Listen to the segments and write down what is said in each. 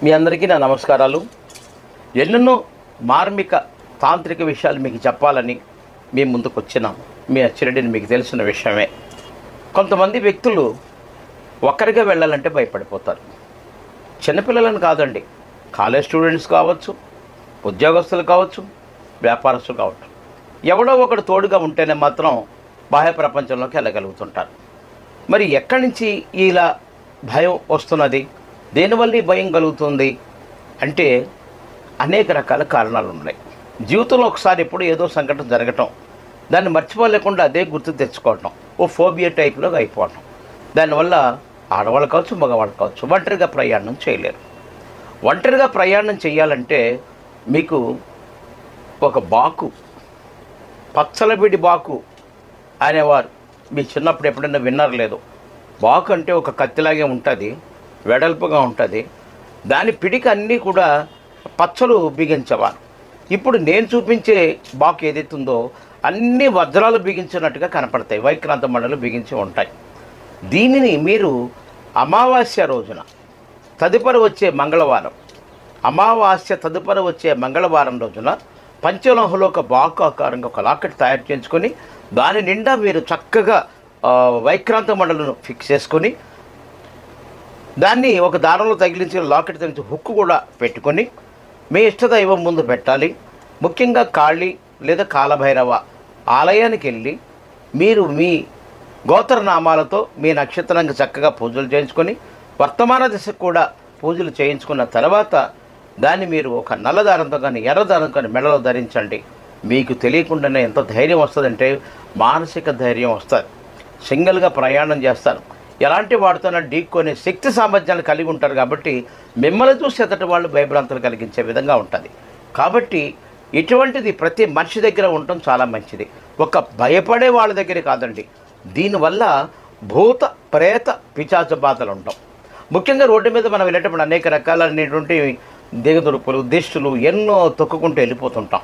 మీ అందరికీ నా నమస్కారాలు. ఎన్నెన్నో మార్మిక తాంత్రిక విషయాలు మీకు చెప్పాలని మీ ముందుకు వచ్చినాం. మీ అచ్చిరెడ్డిని మీకు తెలిసిన విషయమే. కొంతమంది వ్యక్తులు ఒక్కరిగా వెళ్ళాలంటే భయపడిపోతారు. చిన్నపిల్లలను కాదండి, కాలేజ్ స్టూడెంట్స్ కావచ్చు, ఉద్యోగస్తులు కావచ్చు, వ్యాపారస్తులు కావచ్చు, ఎవడో ఒకడు తోడుగా ఉంటేనే మాత్రం బాహ్య ప్రపంచంలోకి వెళ్ళగలుగుతుంటారు. మరి ఎక్కడి నుంచి ఇలా భయం వస్తున్నది, దేనివల్ల ఈ భయం కలుగుతుంది అంటే అనేక రకాల కారణాలు ఉన్నాయి. జీవితంలో ఒకసారి ఎప్పుడు ఏదో సంఘటన జరగటం, దాన్ని మర్చిపోలేకుండా అదే గుర్తు తెచ్చుకోవటం, ఓ ఫోబియా టైప్లో అయిపోవటం. దానివల్ల ఆడవాళ్ళు కావచ్చు, మగవాళ్ళు కావచ్చు ఒంటరిగా ప్రయాణం చేయలేరు. ఒంటరిగా ప్రయాణం చేయాలంటే మీకు ఒక బాకు, పచ్చలబిడి బాకు అనేవారు మీ చిన్నప్పుడు ఎప్పుడైనా విన్నారు లేదు. బాకు అంటే ఒక కత్తిలాగే ఉంటుంది, వెడల్పుగా ఉంటుంది. దాని పిడికి అన్నీ కూడా పచ్చలు బిగించేవారు. ఇప్పుడు నేను చూపించే బాకు ఏదైతుందో అన్ని వజ్రాలు బిగించినట్టుగా కనపడతాయి, వైక్రాంత మండలు బిగించి ఉంటాయి. దీనిని మీరు అమావాస్య రోజున తదుపరి వచ్చే మంగళవారం, అమావాస్య తదుపరి వచ్చే మంగళవారం రోజున పంచలోహంలో ఒక బాకు ఆకారంగా ఒక లాకెట్ తయారు చేసుకొని దాని నిండా మీరు చక్కగా వైక్రాంత మండలను ఫిక్స్ చేసుకొని దాన్ని ఒక దారంలో తగిలించి లాకెట్ తగిలించి హుక్కు కూడా పెట్టుకొని మీ ఇష్టదైవం ముందు పెట్టాలి. ముఖ్యంగా కాళీ లేదా కాలభైరవ ఆలయానికి వెళ్ళి మీరు మీ గోత్రనామాలతో మీ నక్షత్రానికి చక్కగా పూజలు చేయించుకొని వర్తమాన దశకు కూడా పూజలు చేయించుకున్న తర్వాత దాన్ని మీరు ఒక నల్ల దారంతో కానీ ఎర్ర దారంతో కానీ మెడలో ధరించండి. మీకు తెలియకుండానే ఎంత ధైర్యం వస్తుందంటే మానసిక ధైర్యం వస్తుంది. సింగిల్గా ప్రయాణం చేస్తారు, ఎలాంటి వాడితోనే ఢీకొనే శక్తి సామర్థ్యాలు కలిగి ఉంటారు. కాబట్టి మిమ్మల్ని చూసి ఎదుటి వాళ్ళు భయభ్రాంతులు కలిగించే విధంగా ఉంటుంది. కాబట్టి ఇటువంటిది ప్రతి మనిషి దగ్గర ఉండటం చాలా మంచిది. ఒక భయపడే వాళ్ళ దగ్గర కాదండి. దీనివల్ల భూత ప్రేత పిశాచ బాధలు ఉంటాం. ముఖ్యంగా రోడ్డు మీద మనం వెళ్ళేటప్పుడు అనేక రకాలైనటువంటి దిగదురుపులు, దిష్టులు ఎన్నో తొక్కుకుంటూ వెళ్ళిపోతుంటాం.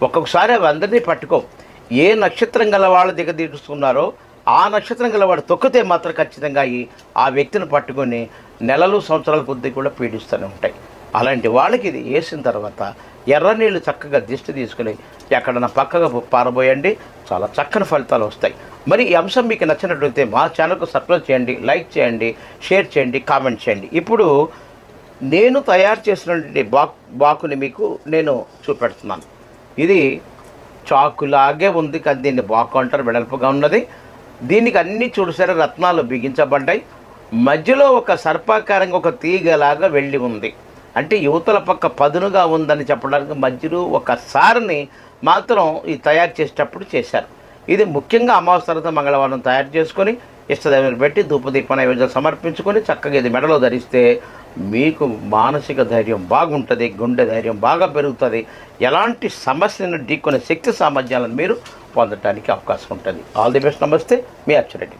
ఒక్కొక్కసారి అవి అందరినీ పట్టుకో. ఏ నక్షత్రం గల వాళ్ళు దిగదీస్తున్నారో ఆ నక్షత్రం గలవాడు తొక్కితే మాత్రం ఖచ్చితంగా ఆ వ్యక్తిని పట్టుకొని నెలలు సంవత్సరాల కొద్దీ కూడా పీడిస్తూనే ఉంటాయి. అలాంటి వాళ్ళకి ఇది వేసిన తర్వాత ఎర్ర నీళ్ళు చక్కగా దిష్టి తీసుకుని ఎక్కడన్నా పక్కగా పారబోయండి, చాలా చక్కని ఫలితాలు వస్తాయి. మరి ఈ అంశం మీకు నచ్చినట్లయితే మా ఛానల్కు సబ్స్క్రైబ్ చేయండి, లైక్ చేయండి, షేర్ చేయండి, కామెంట్ చేయండి. ఇప్పుడు నేను తయారు చేసినటువంటి బాకుని మీకు నేను చూపెడుతున్నాను. ఇది చాకులాగే ఉంది కానీ దీన్ని బాకు అంటారు, వెడల్పుగా ఉన్నది. దీనికి అన్ని చూసారా రత్నాలు బిగించబడ్డాయి. మధ్యలో ఒక సర్పాకారంగా ఒక తీగలాగా వెళ్ళి ఉంది. అంటే యువతల పక్క పదునుగా ఉందని చెప్పడానికి మధ్యలో ఒక సారిని మాత్రం ఈ తయారు చేసేటప్పుడు చేశారు. ఇది ముఖ్యంగా అమావాస్య తర్వాత మంగళవారం తయారు చేసుకొని ఇష్టదైవాలు పెట్టి ధూపదీప నైవేద్యాలు సమర్పించుకొని చక్కగా ఇది మెడలో ధరిస్తే మీకు మానసిక ధైర్యం బాగుంటుంది, గుండె ధైర్యం బాగా పెరుగుతుంది. ఎలాంటి సమస్యను ఢీకొనే శక్తి సామర్థ్యాలను మీరు పొందడానికి అవకాశం ఉంటుంది. All the best. నమస్తే, మీ అచ్చిరెడ్డి.